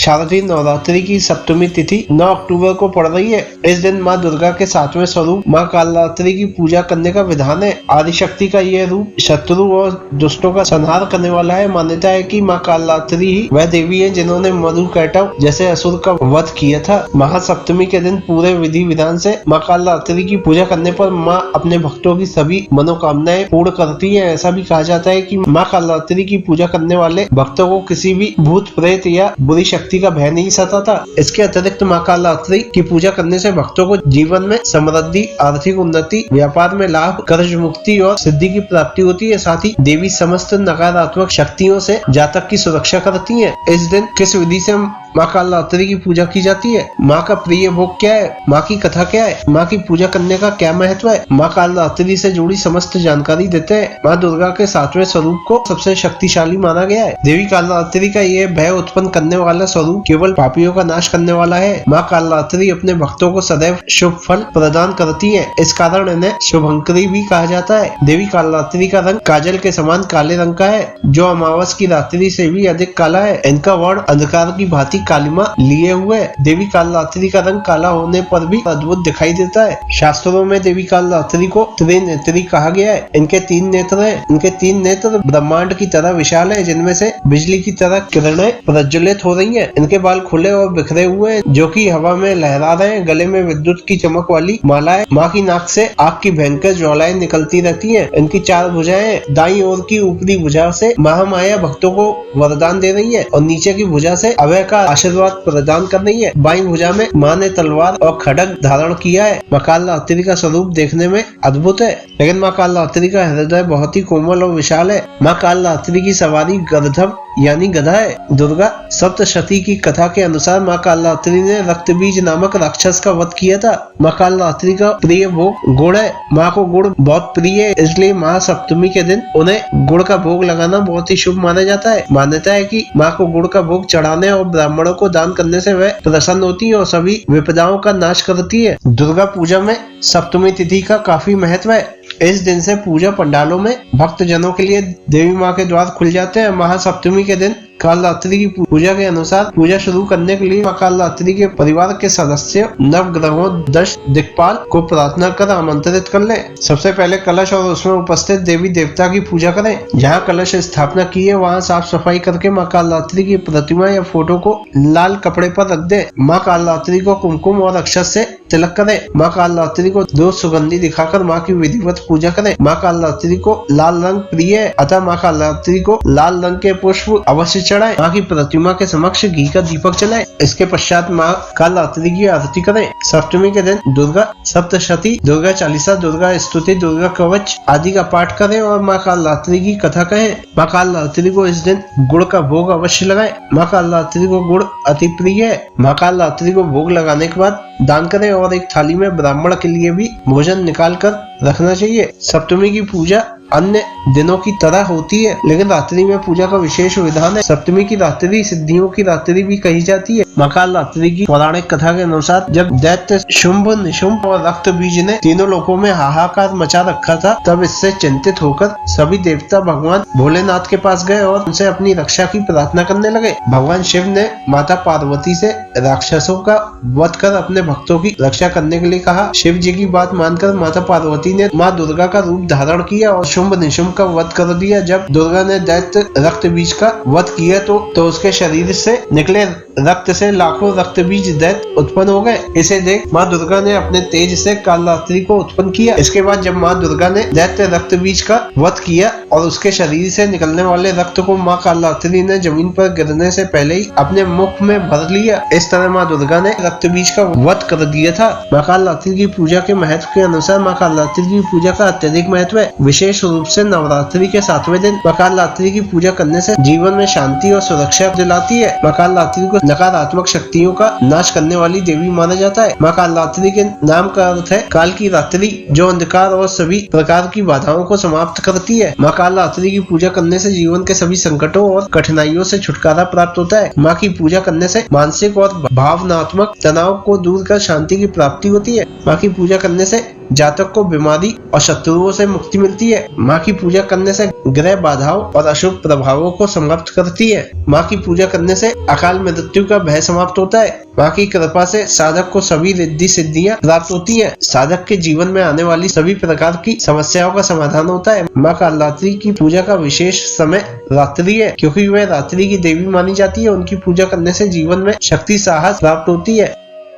शारदीय नवरात्रि की सप्तमी तिथि 9 अक्टूबर को पड़ रही है। इस दिन माँ दुर्गा के 7वें स्वरूप माँ कालरात्रि की पूजा करने का विधान है। आदिशक्ति का यह रूप शत्रु और दुष्टों का संहार करने वाला है। मान्यता है कि माँ कालरात्रि ही वह देवी है जिन्होंने मधुकैटभ जैसे असुर का वध किया था। महासप्तमी के दिन पूरे विधि विधान से माँ कालरात्रि की पूजा करने पर माँ अपने भक्तों की सभी मनोकामनाएं पूर्ण करती है। ऐसा भी कहा जाता है कि माँ कालरात्रि की पूजा करने वाले भक्तों को किसी भी भूत प्रेत या बुरी शक्ति का भय नहीं सताता। इसके अतिरिक्त माँ कालरात्रि की पूजा करने से भक्तों को जीवन में समृद्धि, आर्थिक उन्नति, व्यापार में लाभ, कर्ज मुक्ति और सिद्धि की प्राप्ति होती है। साथ ही देवी समस्त नकारात्मक शक्तियों से जातक की सुरक्षा करती है। इस दिन किस विधि से माँ कालरात्रि की पूजा की जाती है? माँ का प्रिय भोग क्या है? माँ की कथा क्या है? माँ की पूजा करने का क्या महत्व है? माँ कालरात्रि से जुड़ी समस्त जानकारी देते हैं। माँ दुर्गा के 7वें स्वरूप को सबसे शक्तिशाली माना गया है। देवी कालरात्रि का ये भय उत्पन्न करने वाला स्वरूप केवल पापियों का नाश करने वाला है। माँ कालरात्रि अपने भक्तों को सदैव शुभ फल प्रदान करती है। इस कारण इन्हें शुभंकरी भी कहा जाता है। देवी कालरात्रि का रंग काजल के समान काले रंग का है, जो अमावस की रात्रि से भी अधिक काला है। इनका वर्ण अंधकार की भांति कालिमा लिए हुए है। देवी कालरात्रि का रंग काला होने पर भी अद्भुत दिखाई देता है। शास्त्रों में देवी कालरात्रि को त्रिनेत्री कहा गया है। इनके 3 नेत्र हैं। इनके 3 नेत्र ब्रह्मांड की तरह विशाल है, जिनमें से बिजली की तरह किरणें प्रज्वलित हो रही हैं। इनके बाल खुले और बिखरे हुए हैं, जो कि हवा में लहरा रहे हैं। गले में विद्युत की चमक वाली माला है। माँ की नाक से आग की भयंकर ज्वालाएं निकलती रहती हैं। इनकी 4 भुजाएं। दाईं ओर की ऊपरी भुजा से महामाया भक्तों को वरदान दे रही है और नीचे की भुजा से अभय का आशीर्वाद प्रदान कर रही है। बाईं भुजा में माँ ने तलवार और खड्ग धारण किया है। माँ कालरात्रि का स्वरूप देखने में अद्भुत है, लेकिन माँ कालरात्रि का हृदय बहुत ही कोमल और विशाल है। माँ कालरात्रि की सवारी गंधर्व यानी गधा है। दुर्गा सप्तशती की कथा के अनुसार माँ कालरात्रि ने रक्तबीज नामक राक्षस का वध किया था। माँ कालरात्रि का प्रिय भोग गुड़ है। माँ को गुड़ बहुत प्रिय है, इसलिए महासप्तमी के दिन उन्हें गुड़ का भोग लगाना बहुत ही शुभ माना जाता है। मान्यता है कि माँ को गुड़ का भोग चढ़ाने और ब्राह्मणों को दान करने से वह प्रसन्न होती है और सभी विपदाओं का नाश करती है। दुर्गा पूजा में सप्तमी तिथि का काफी महत्व है। इस दिन से पूजा पंडालों में भक्त जनों के लिए देवी माँ के द्वार खुल जाते हैं। महासप्तमी के दिन कालरात्रि की पूजा के अनुसार पूजा शुरू करने के लिए माँ कालरात्रि के परिवार के सदस्य नवग्रहों 10 दिक्पाल को प्रार्थना कर आमंत्रित कर लें। सबसे पहले कलश और उसमें उपस्थित देवी देवता की पूजा करें। जहाँ कलश स्थापना की है वहाँ साफ सफाई करके माँ कालरात्रि की प्रतिमा या फोटो को लाल कपड़े पर रख दे। माँ कालरात्रि को कुमकुम और अक्षत से तिलक करें। माँ कालरात्रि को 2 सुगंधी दिखाकर माँ की विधिवत पूजा करें। माँ कालरात्रि को लाल रंग प्रिय है, अतः माँ कालरात्रि को लाल रंग के पुष्प अवश्य चढ़ाएं। माँ की प्रतिमा के समक्ष घी का दीपक जलाएं। इसके पश्चात माँ कालरात्रि की आरती करें। सप्तमी के दिन दुर्गा सप्तशती, दुर्गा चालीसा, दुर्गा स्तुति, दुर्गा कवच आदि का पाठ करें और माँ कालरात्रि की कथा कहें। माँ कालरात्रि को इस दिन गुड़ का भोग अवश्य लगाएं। माँ कालरात्रि को गुड़ अति प्रिय है। माँ कालरात्रि को भोग लगाने के बाद दान करें और एक थाली में ब्राह्मण के लिए भी भोजन निकाल कर रखना चाहिए। सप्तमी की पूजा अन्य दिनों की तरह होती है, लेकिन रात्रि में पूजा का विशेष विधान है। सप्तमी की रात्रि सिद्धियों की रात्रि भी कही जाती है। माँ कालरात्रि की पौराणिक कथा के अनुसार जब दैत्य शुंभ, निशुंभ और रक्तबीज ने तीनों लोकों में हाहाकार मचा रखा था, तब इससे चिंतित होकर सभी देवता भगवान भोलेनाथ के पास गए और उनसे अपनी रक्षा की प्रार्थना करने लगे। भगवान शिव ने माता पार्वती से राक्षसों का वध कर अपने भक्तों की रक्षा करने के लिए कहा। शिव जी की बात मानकर माता पार्वती ने माँ दुर्गा का रूप धारण किया और शुंभ निशुंभ का वध कर दिया। जब दुर्गा ने दैत्य रक्तबीज का वध किया तो उसके शरीर से निकले रक्त से लाखों रक्तबीज दैत्य उत्पन्न हो गए। इसे देख माँ दुर्गा ने अपने तेज से कालरात्रि को उत्पन्न किया। इसके बाद जब माँ दुर्गा ने दैत्य रक्तबीज का वध किया और उसके शरीर से निकलने वाले रक्त को माँ कालरात्रि ने जमीन पर गिरने से पहले ही अपने मुख में भर लिया। इस तरह माँ दुर्गा ने रक्तबीज का वध कर दिया था। माँ कालरात्रि की पूजा के महत्व के अनुसार माँ कालरात्रि की पूजा का अत्यधिक महत्व है। विशेष रूप से नवरात्रि के 7वें दिन माँ कालरात्रि की पूजा करने से जीवन में शांति और सुरक्षा दिलाती है। माँ कालरात्रि को नकारात्मक शक्तियों का नाश करने वाली देवी माना जाता है। माँ कालरात्रि के नाम का अर्थ है काल की रात्रि, जो अंधकार और सभी प्रकार की बाधाओं को समाप्त करती है। माँ कालरात्रि की पूजा करने से जीवन के सभी संकटों और कठिनाइयों से छुटकारा प्राप्त होता है। माँ की पूजा करने से मानसिक और भावनात्मक तनाव को दूर कर शांति की प्राप्ति होती है। माँ की पूजा करने से जातक को बीमारी और शत्रुओं से मुक्ति मिलती है। माँ की पूजा करने से ग्रह बाधाओं और अशुभ प्रभावों को समाप्त करती है। माँ की पूजा करने से अकाल मृत्यु का भय समाप्त होता है। माँ की कृपा से साधक को सभी रिद्धि सिद्धियां प्राप्त होती है। साधक के जीवन में आने वाली सभी प्रकार की समस्याओं का समाधान होता है। माँ कालरात्रि की पूजा का विशेष समय रात्रि है, क्योंकि वह रात्रि की देवी मानी जाती है। उनकी पूजा करने से जीवन में शक्ति साहस प्राप्त होती है।